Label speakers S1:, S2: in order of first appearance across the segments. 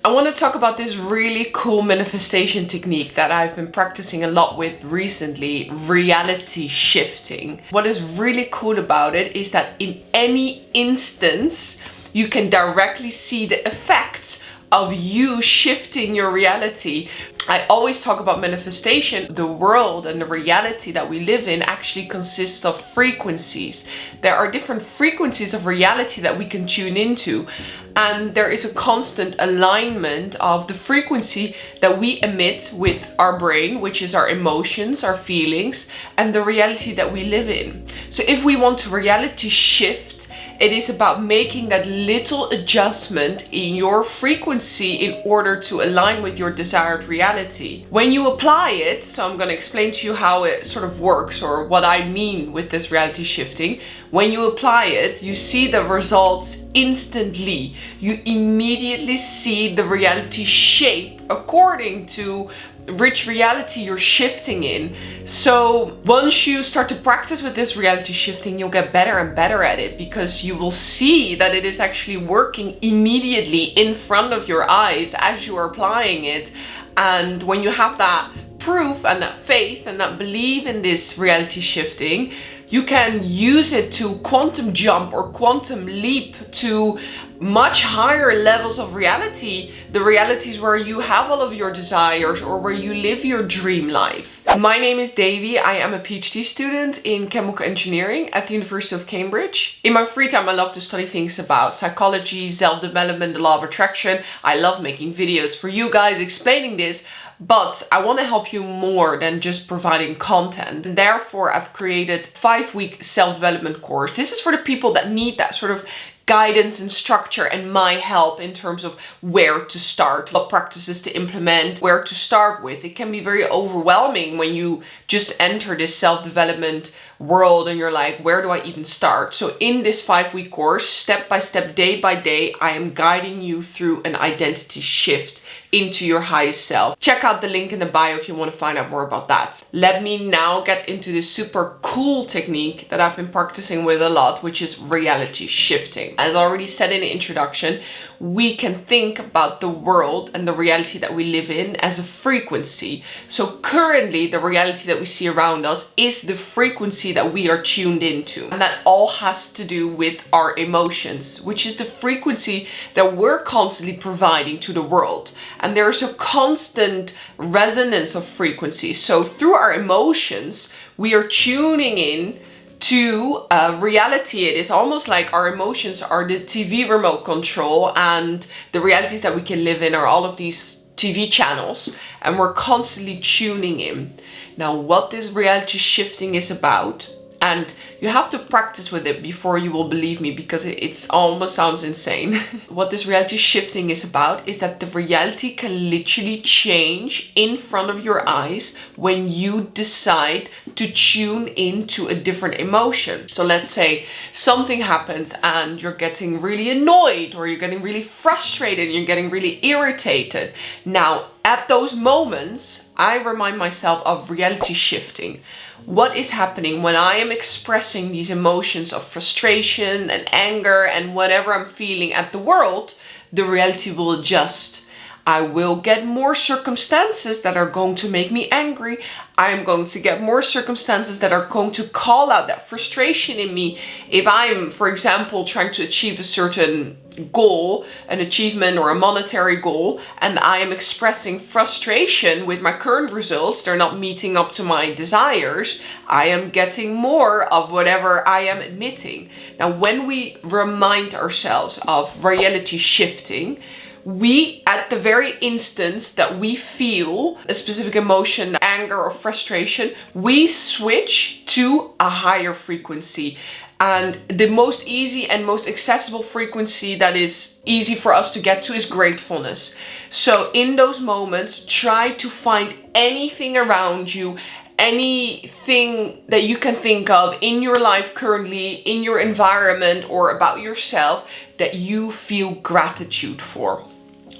S1: I want to talk about this really cool manifestation technique that I've been practicing a lot with recently, reality shifting. What is really cool about it is that in any instance, you can directly see the effects of you shifting your reality. I always talk about manifestation. The world and the reality that we live in actually consists of frequencies. There are different frequencies of reality that we can tune into, and there is a constant alignment of the frequency that we emit with our brain, which is our emotions, our feelings, and the reality that we live in. So if we want to reality shift, it is about making that little adjustment in your frequency in order to align with your desired reality. When you apply it, so I'm going to explain to you how it sort of works or what I mean with this reality shifting. When you apply it, you see the results instantly. You immediately see the reality shape according to which reality you're shifting in. So once you start to practice with this reality shifting, you'll get better and better at it, because you will see that it is actually working immediately in front of your eyes as you are applying it. And when you have that proof and that faith and that belief in this reality shifting, you can use it to quantum jump or quantum leap to much higher levels of reality, the realities where you have all of your desires or where you live your dream life. My name is Davy. I am a PhD student in chemical engineering at the University of Cambridge. In my free time, I love to study things about psychology, self-development, the law of attraction. I love making videos for you guys explaining this. But I want to help you more than just providing content. And therefore, I've created a 5-week self-development course. This is for the people that need that sort of guidance and structure and my help in terms of where to start, what practices to implement, where to start with. It can be very overwhelming when you just enter this self-development world and you're like, where do I even start? So in this 5-week course, step by step, day by day, I am guiding you through an identity shift into your highest self. Check out the link in the bio if you want to find out more about that. Let me now get into this super cool technique that I've been practicing with a lot, which is reality shifting. As I already said in the introduction, we can think about the world and the reality that we live in as a frequency. So currently, the reality that we see around us is the frequency that we are tuned into. And that all has to do with our emotions, which is the frequency that we're constantly providing to the world. And there's a constant resonance of frequency. So through our emotions, we are tuning in to reality. It is almost like our emotions are the TV remote control, and the realities that we can live in are all of these TV channels, and we're constantly tuning in. Now, what this reality shifting is about, and you have to practice with it before you will believe me, because it almost sounds insane. What this reality shifting is about is that the reality can literally change in front of your eyes when you decide to tune into a different emotion. So let's say something happens and you're getting really annoyed, or you're getting really frustrated, and you're getting really irritated. Now, at those moments, I remind myself of reality shifting. What is happening when I am expressing these emotions of frustration and anger and whatever I'm feeling at the world, the reality will adjust. I will get more circumstances that are going to make me angry. I am going to get more circumstances that are going to call out that frustration in me. If I'm, for example, trying to achieve a certain goal, an achievement or a monetary goal, and I am expressing frustration with my current results, they're not meeting up to my desires, I am getting more of whatever I am emitting. Now, when we remind ourselves of reality shifting, we, at the very instance that we feel a specific emotion, anger or frustration, we switch to a higher frequency. And the most easy and most accessible frequency that is easy for us to get to is gratefulness. So in those moments, try to find anything around you, anything that you can think of in your life currently, in your environment or about yourself, that you feel gratitude for.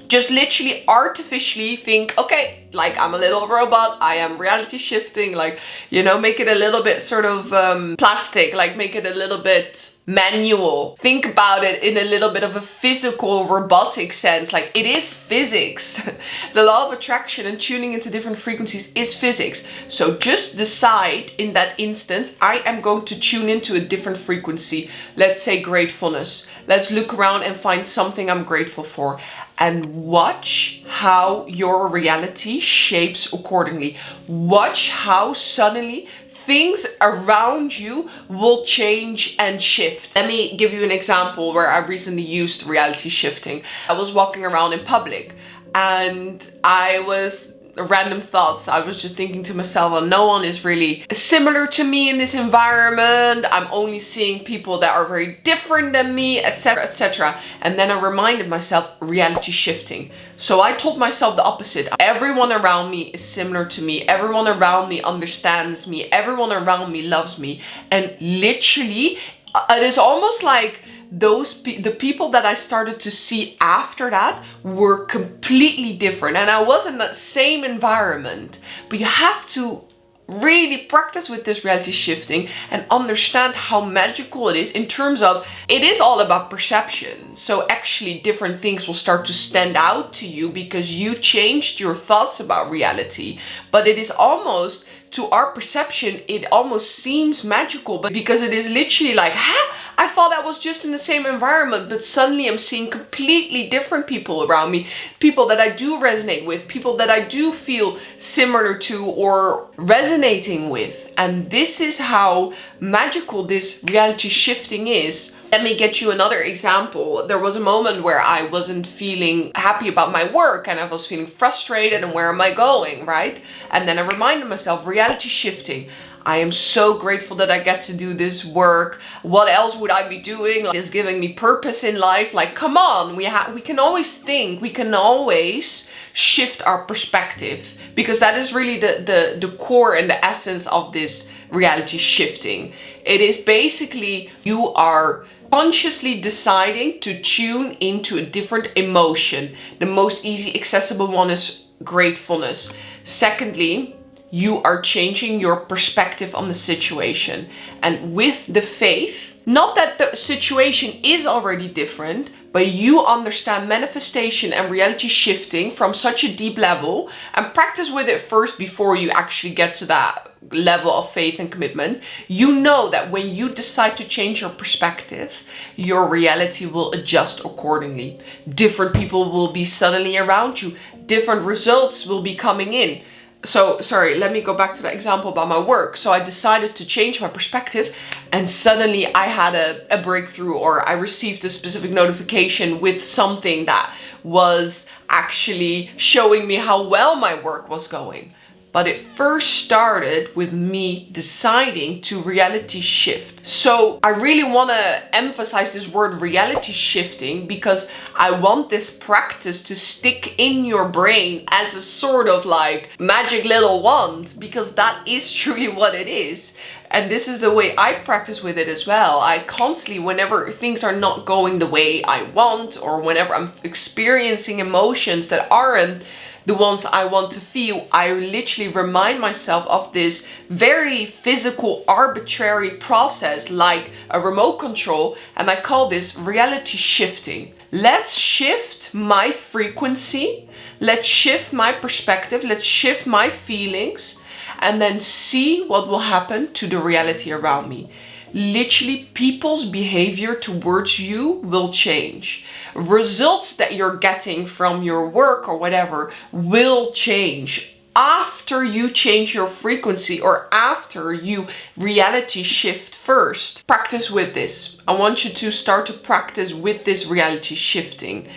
S1: Just literally artificially think, okay, like I'm a little robot, I am reality shifting, like, you know, make it a little bit sort of plastic, like make it a little bit manual. Think about it in a little bit of a physical, robotic sense. Like, it is physics. The law of attraction and tuning into different frequencies is physics. So just decide in that instance, I am going to tune into a different frequency. Let's say gratefulness. Let's look around and find something I'm grateful for. And watch how your reality shapes accordingly. Watch how suddenly things around you will change and shift. Let me give you an example where I recently used reality shifting. I was walking around in public and random thoughts. I was just thinking to myself, well, no one is really similar to me in this environment. I'm only seeing people that are very different than me, etc., etc. And then I reminded myself, reality shifting. So I told myself the opposite. Everyone around me is similar to me. Everyone around me understands me. Everyone around me loves me. And literally, it is almost like the people that I started to see after that were completely different, and I was in that same environment. But you have to really practice with this reality shifting and understand how magical it is in terms of, it is all about perception. So actually different things will start to stand out to you because you changed your thoughts about reality. But it is almost, to our perception, it almost seems magical, but because it is literally like, I thought I was just in the same environment, but suddenly I'm seeing completely different people around me, people that I do resonate with, people that I do feel similar to or resonating with. And this is how magical this reality shifting is. Let me get you another example. There was a moment where I wasn't feeling happy about my work and I was feeling frustrated and where am I going, right? And then I reminded myself, reality shifting. I am so grateful that I get to do this work. What else would I be doing? It's giving me purpose in life. Like, come on, we can always think, we can always shift our perspective, because that is really the core and the essence of this reality shifting. It is basically, you are consciously deciding to tune into a different emotion. The most easy accessible one is gratefulness. Secondly, you are changing your perspective on the situation. And with the faith, not that the situation is already different, but you understand manifestation and reality shifting from such a deep level, and practice with it first before you actually get to that level of faith and commitment. You know that when you decide to change your perspective, your reality will adjust accordingly. Different people will be suddenly around you. Different results will be coming in. So, sorry, let me go back to the example about my work. So I decided to change my perspective and suddenly I had a breakthrough, or I received a specific notification with something that was actually showing me how well my work was going. But it first started with me deciding to reality shift. So I really want to emphasize this word reality shifting, because I want this practice to stick in your brain as a sort of like magic little wand, because that is truly what it is. And this is the way I practice with it as well. I constantly, whenever things are not going the way I want, or whenever I'm experiencing emotions that aren't the ones I want to feel, I literally remind myself of this very physical, arbitrary process like a remote control, and I call this reality shifting. Let's shift my frequency, let's shift my perspective, let's shift my feelings, and then see what will happen to the reality around me. Literally, people's behavior towards you will change. Results that you're getting from your work or whatever will change after you change your frequency, or after you reality shift first. Practice with this. I want you to start to practice with this reality shifting.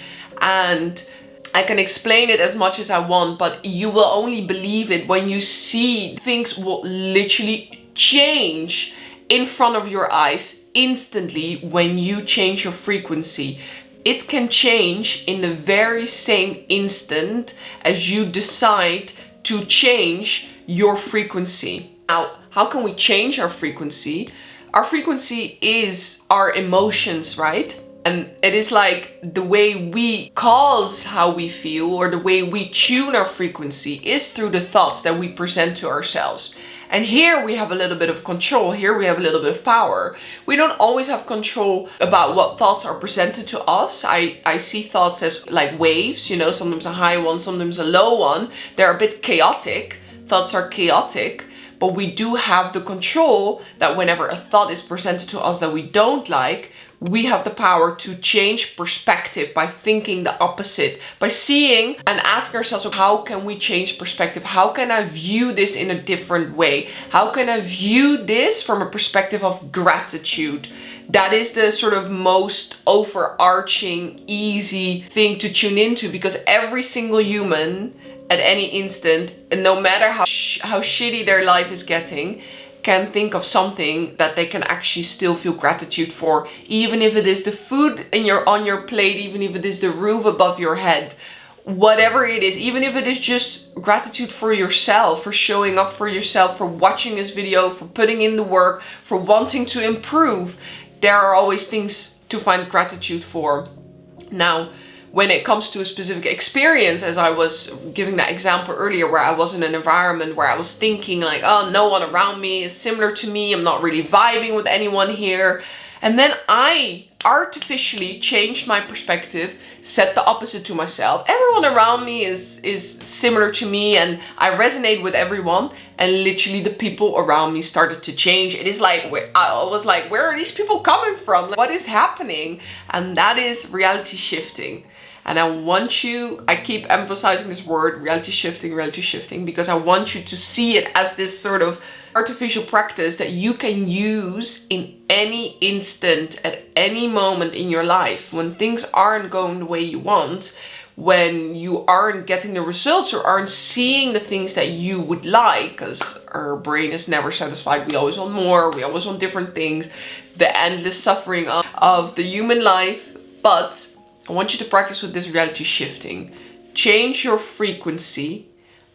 S1: And I can explain it as much as I want, but you will only believe it when you see things will literally change in front of your eyes instantly when you change your frequency. It can change in the very same instant as you decide to change your frequency. Now, how can we change our frequency? Our frequency is our emotions, right? And it is like the way we cause how we feel, or the way we tune our frequency, is through the thoughts that we present to ourselves. And here we have a little bit of control. Here we have a little bit of power. We don't always have control about what thoughts are presented to us. I see thoughts as like waves, you know, sometimes a high one, sometimes a low one. They're a bit chaotic. Thoughts are chaotic, but we do have the control that whenever a thought is presented to us that we don't like, we have the power to change perspective by thinking the opposite, by seeing and asking ourselves, how can we change perspective? How can I view this in a different way? How can I view this from a perspective of gratitude? That is the sort of most overarching, easy thing to tune into, because every single human at any instant, and no matter how shitty their life is getting, can think of something that they can actually still feel gratitude for, even if it is the food on your plate, even if it is the roof above your head, whatever it is, even if it is just gratitude for yourself, for showing up for yourself, for watching this video, for putting in the work, for wanting to improve. There are always things to find gratitude for. Now, when it comes to a specific experience, as I was giving that example earlier, where I was in an environment where I was thinking like, oh, no one around me is similar to me, I'm not really vibing with anyone here. And then I artificially changed my perspective, said the opposite to myself. Everyone around me is similar to me and I resonate with everyone. And literally the people around me started to change. It is like, I was like, where are these people coming from? Like, what is happening? And that is reality shifting. And I keep emphasizing this word, reality shifting, because I want you to see it as this sort of artificial practice that you can use in any instant, at any moment in your life. When things aren't going the way you want, when you aren't getting the results or aren't seeing the things that you would like, because our brain is never satisfied. We always want more, we always want different things, the endless suffering of the human life. But I want you to practice with this reality shifting. Change your frequency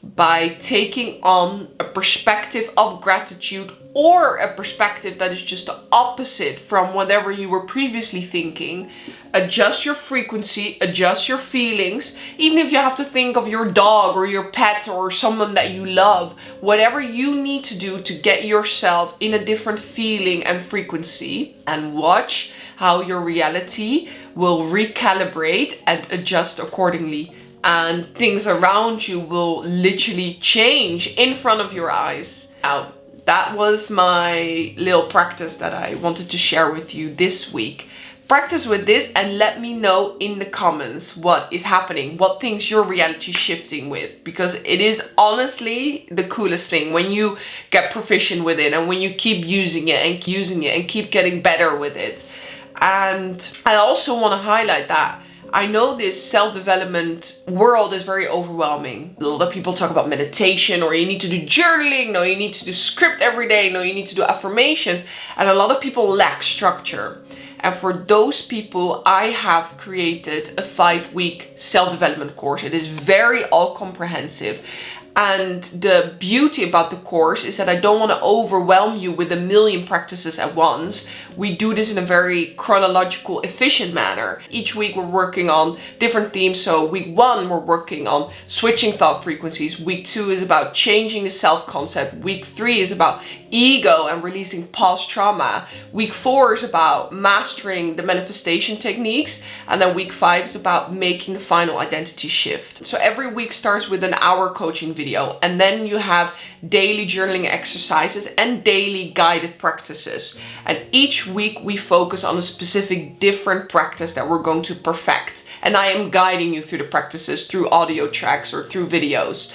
S1: by taking on a perspective of gratitude, or a perspective that is just the opposite from whatever you were previously thinking. Adjust your frequency, adjust your feelings, even if you have to think of your dog or your pet or someone that you love. Whatever you need to do to get yourself in a different feeling and frequency, and watch how your reality will recalibrate and adjust accordingly. And things around you will literally change in front of your eyes. Now, that was my little practice that I wanted to share with you this week. Practice with this and let me know in the comments what is happening, what things you're reality shifting with, because it is honestly the coolest thing when you get proficient with it and when you keep using it and keep getting better with it. And I also want to highlight that I know this self-development world is very overwhelming. A lot of people talk about meditation, or you need to do journaling, no, you need to do script every day, no, you need to do affirmations. And a lot of people lack structure. And for those people, I have created a 5-week self-development course. It is very all-comprehensive. And the beauty about the course is that I don't want to overwhelm you with a million practices at once. We do this in a very chronological, efficient manner. Each week we're working on different themes. So week 1, we're working on switching thought frequencies. Week 2 is about changing the self-concept. Week 3 is about ego and releasing past trauma. Week 4 is about mastering the manifestation techniques. And then week 5 is about making the final identity shift. So every week starts with an hour coaching video. And then you have daily journaling exercises and daily guided practices. And each week we focus on a specific different practice that we're going to perfect. And I am guiding you through the practices through audio tracks or through videos.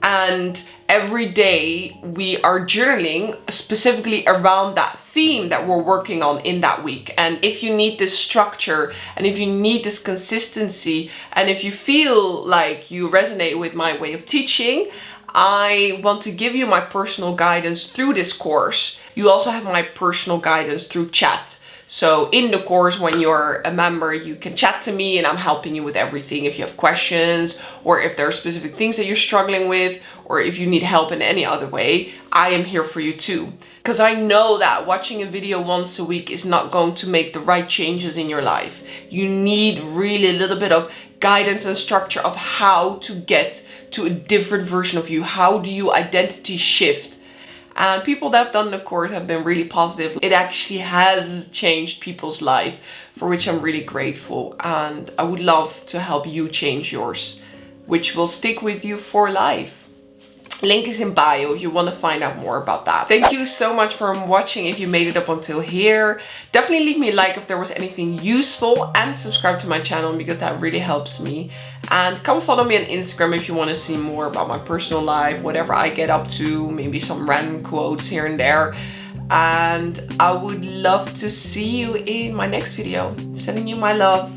S1: And every day we are journaling specifically around that theme that we're working on in that week. And if you need this structure, and if you need this consistency, and if you feel like you resonate with my way of teaching, I want to give you my personal guidance through this course. You also have my personal guidance through chat. So in the course, when you're a member, you can chat to me and I'm helping you with everything. If you have questions, or if there are specific things that you're struggling with, or if you need help in any other way, I am here for you too. Because I know that watching a video once a week is not going to make the right changes in your life. You need really a little bit of guidance and structure of how to get to a different version of you. How do you identity shift? And people that have done the course have been really positive. It actually has changed people's life, for which I'm really grateful. And I would love to help you change yours, which will stick with you for life. Link is in bio if you want to find out more about that. Thank you so much for watching if you made it up until here. Definitely leave me a like if there was anything useful, and subscribe to my channel because that really helps me. And come follow me on Instagram if you want to see more about my personal life, whatever I get up to, maybe some random quotes here and there. And I would love to see you in my next video. Sending you my love.